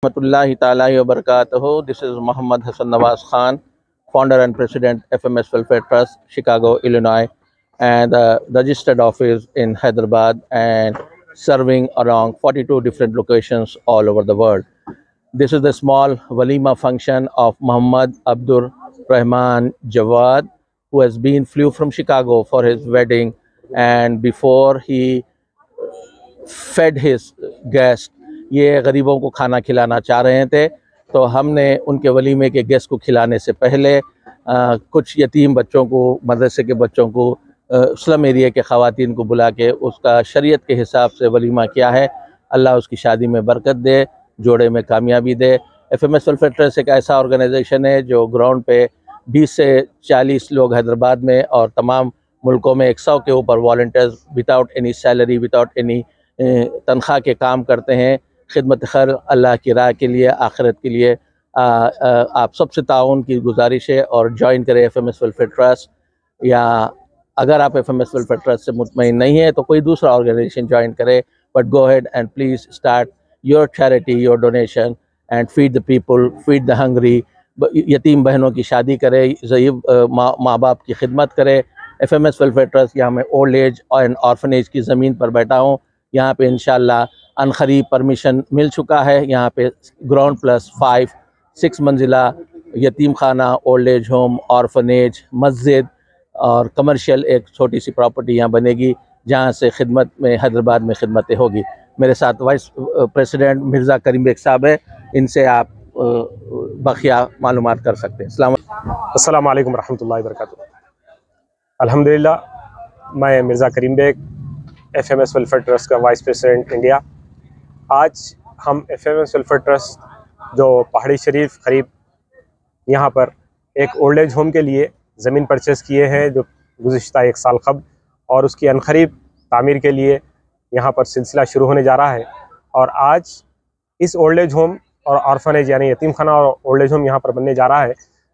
Rahmatullahi ta'ala wa barakatuhu. This is Muhammad Hassan Nawaz Khan, founder and president FMS Welfare Trust, Chicago, Illinois, and registered office in Hyderabad and serving around 42 different locations all over the world. This is the small walima function of Muhammad Abdur Rahman Jawad, who has been flew from Chicago for his wedding, and before he fed his guest, ये गरीबों को खाना खिलाना चाह रहे थे। तो हमने उनके वलीमे के गेस्ट को खिलाने से पहले कुछ यतीम बच्चों को, मदरसे के बच्चों को, स्लम एरिया के ख़वातीन को बुला के उसका शरीयत के हिसाब से वलीमा किया है। अल्लाह उसकी शादी में बरकत दे, जोड़े में कामयाबी दे। FMS वेलफेयर ट्रस्ट एक ऐसा ऑर्गेनाइजेशन है जो ग्राउंड पे 20 से 40 लोग हैदराबाद में और तमाम मुल्कों में 100 के ऊपर volunteers without any salary, without any तनख्वाह के काम करते हैं। खिदमत खैर अल्लाह की राह के लिए, आखिरत के लिए आप सबसे ताउन की गुजारिश है और ज्वाइन करें FMS वेलफेयर ट्रस्ट। या अगर आप FMS वेलफेयर ट्रस्ट से मुतमईन नहीं है तो कोई दूसरा ऑर्गेनाइजेशन ज्वाइन करें, but go ahead and please start your charity, your donation and feed the people, feed the Hungary. यतीम बहनों की शादी करें, ज़ईफ़ माँ बाप की खिदमत करें। FMS वेलफेयर ट्रस्ट यहाँ मैं ओल्ड एज एंड ऑर्फनेज की ज़मीन पर बैठा हूँ। यहाँ पे इंशाल्लाह अनखरीब परमिशन मिल चुका है। यहाँ पे ग्राउंड प्लस 5 6 मंजिला यतीम खाना, ओल्ड एज होम, ऑर्फनेज, मस्जिद और कमर्शियल एक छोटी सी प्रॉपर्टी यहाँ बनेगी, जहाँ से खिदमत में हैदराबाद में खिदमतें होगी। मेरे साथ वाइस प्रेसिडेंट मिर्ज़ा करीम बेग साहब है, इनसे आप बखिया मालूमात कर सकते हैं। अस्सलाम वालेकुम रहमतुल्लाहि व बरकातुहू। अल्हम्दुलिल्लाह, मैं मिर्ज़ा करीम बेग FMS वेलफेयर ट्रस्ट का वाइस प्रेसिडेंट इंडिया। आज हम FMS वेलफेयर ट्रस्ट जो पहाड़ी शरीफ करीब यहाँ पर एक ओल्ड एज होम के लिए ज़मीन परचेज़ किए हैं, जो गुज़िश्ता 1 साल कबल, और उसकी अनखरीब तामीर के लिए यहाँ पर सिलसिला शुरू होने जा रहा है। और आज इस ओल्ड एज होम और ऑर्फनेज यानी यतीम खाना और ओल्ड एज होम यहाँ पर बनने जा रहा है।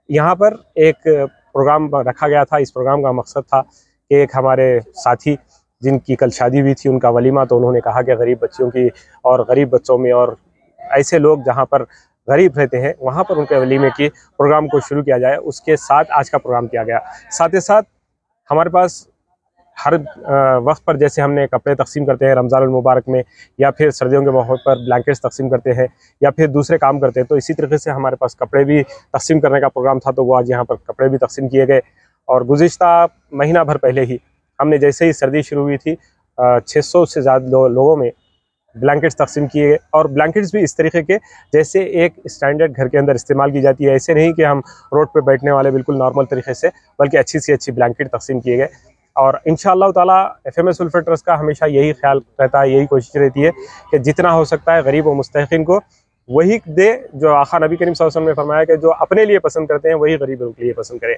यहाँ पर एक प्रोग्राम रखा गया था। इस प्रोग्राम का मकसद था कि एक हमारे साथी जिनकी कल शादी हुई थी, उनका वलीमा, तो उन्होंने कहा कि गरीब बच्चियों की और गरीब बच्चों में और ऐसे लोग जहाँ पर गरीब रहते हैं वहाँ पर उनके वलीमे की प्रोग्राम को शुरू किया जाए। उसके साथ आज का प्रोग्राम किया गया। साथ ही साथ हमारे पास हर वक्त पर जैसे हमने कपड़े तकसीम करते हैं रमज़ान मुबारक में, या फिर सर्दियों के मौके पर ब्लैंकेट्स तकसीम करते हैं, या फिर दूसरे काम करते हैं, तो इसी तरीके से हमारे पास कपड़े भी तकसीम करने का प्रोग्राम था। तो वो आज यहाँ पर कपड़े भी तकसीम किए गए। और गुज़िश्ता महीना भर पहले ही हमने जैसे ही सर्दी शुरू हुई थी 600 से ज़्यादा लोगों में ब्लैंकेट्स तकसीम किए गए। और ब्लैंकेट्स भी इस तरीके के जैसे एक स्टैंडर्ड घर के अंदर इस्तेमाल की जाती है, ऐसे नहीं कि हम रोड पे बैठने वाले बिल्कुल नॉर्मल तरीके से, बल्कि अच्छी से अच्छी ब्लैंकेट तकसीम किए गए। और इंशाअल्लाह ताला FMS वेलफेयर ट्रस्ट का हमेशा यही ख्याल रहता है, यही कोशिश रहती है कि जितना हो सकता है गरीब व मुस्तहिक़ीन को वही दे जो आका नबी करीम सल्लल्लाहु अलैहि वसल्लम ने फरमाया कि जो अपने लिए पसंद करते हैं वही गरीबों के लिए पसंद करें।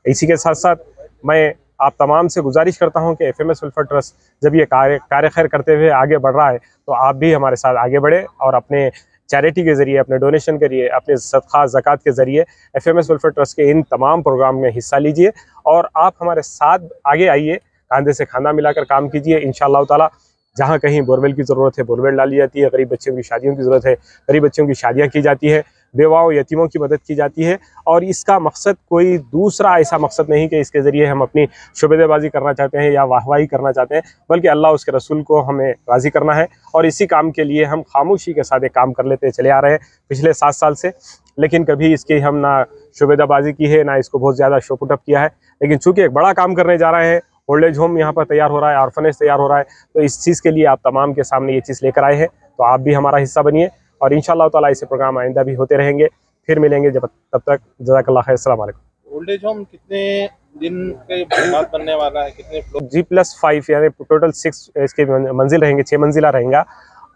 इसी के साथ साथ मैं आप तमाम से गुजारिश करता हूं कि FMS वेलफेयर ट्रस्ट जब ये कार्य खैर करते हुए आगे बढ़ रहा है, तो आप भी हमारे साथ आगे बढ़े और अपने चैरिटी के ज़रिए, अपने डोनेशन के जरिए, अपने सदका ज़कात के ज़रिए FMS वेलफेयर ट्रस्ट के इन तमाम प्रोग्राम में हिस्सा लीजिए और आप हमारे साथ आगे आइए, कंधे से कंधा मिलाकर काम कीजिए। इंशाअल्लाह ताला जहाँ कहीं बोरवेल की ज़रूरत है बोरवेल डाली जाती है, गरीब बच्चों की शादियों की ज़रूरत है गरीब बच्चों की शादियाँ की जाती है, बेवाओं यतीमों की मदद की जाती है। और इसका मकसद कोई दूसरा ऐसा मकसद नहीं कि इसके ज़रिए हम अपनी शुबेदेबाजी करना चाहते हैं या वाहवाही करना चाहते हैं, बल्कि अल्लाह उसके रसूल को हमें राज़ी करना है। और इसी काम के लिए हम खामोशी के साथ एक काम कर लेते चले आ रहे हैं पिछले 7 साल से, लेकिन कभी इसकी हम ना शुबेदाबाजी की है, ना इसको बहुत ज़्यादा शोपुटअप किया है। लेकिन चूँकि एक बड़ा काम करने जा रहे हैं, ओल्ड एज होम यहाँ पर तैयार हो रहा है, ऑर्फनेज तैयार हो रहा है, तो इस चीज़ के लिए आप तमाम के सामने ये चीज़ लेकर आए हैं। तो आप भी हमारा हिस्सा बनिए और इंशाअल्लाह ताला ऐसे प्रोग्राम आइंदा भी होते रहेंगे। फिर मिलेंगे तब तक जज़ाकल्लाह खैर। अस्सलाम वालेकुम। ओल्ड एज होम कितने दिन के बाद बनने वाला है? कितने फ्लोर? G+5 यानी टोटल 6 इसके मंजिल रहेंगे, 6 मंजिला रहेगा।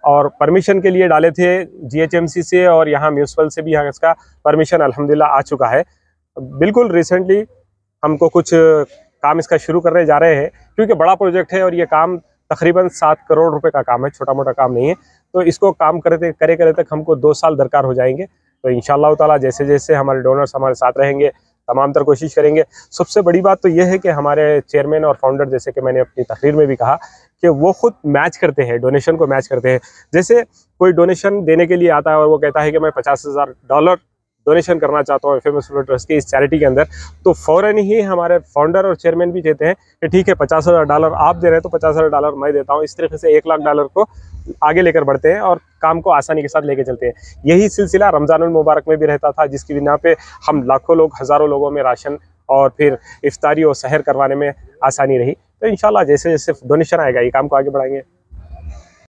और परमिशन के लिए डाले थे GHMC से और यहाँ म्यूनसिपल से भी यहाँ इसका परमिशन अल्हम्दुलिल्लाह आ चुका है। बिल्कुल रिसेंटली हमको कुछ काम इसका शुरू करने जा रहे हैं, क्योंकि बड़ा प्रोजेक्ट है और ये काम तकरीबन 7 करोड़ रुपए का काम है, छोटा मोटा काम नहीं है। तो इसको काम करे तक हमको 2 साल दरकार हो जाएंगे। तो इंशाअल्लाह ताला जैसे जैसे हमारे डोनर्स हमारे साथ रहेंगे, तमाम तर कोशिश करेंगे। सबसे बड़ी बात तो यह है कि हमारे चेयरमैन और फाउंडर, जैसे कि मैंने अपनी तकरीर में भी कहा, कि वो खुद मैच करते हैं, डोनेशन को मैच करते हैं। जैसे कोई डोनेशन देने के लिए आता है और वो कहता है कि मैं $50,000 डोनेशन करना चाहता हूँ FMS वेलफेयर ट्रस्ट की इस चैरिटी के अंदर, तो फ़ौरन ही हमारे फाउंडर और चेयरमैन भी कहते हैं कि ठीक है, $50,000 आप दे रहे हैं तो $50,000 मैं देता हूँ। इस तरीके से $1,00,000 को आगे लेकर बढ़ते हैं और काम को आसानी के साथ लेके चलते हैं। यही सिलसिला रमज़ानुल मुबारक में भी रहता था, जिसकी बिना पे हम लाखों लोग, हज़ारों लोगों में राशन और फिर इफ्तारी और सहर करवाने में आसानी रही। तो इंशाल्लाह जैसे जैसे डोनेशन आएगा ये काम को आगे बढ़ाएंगे।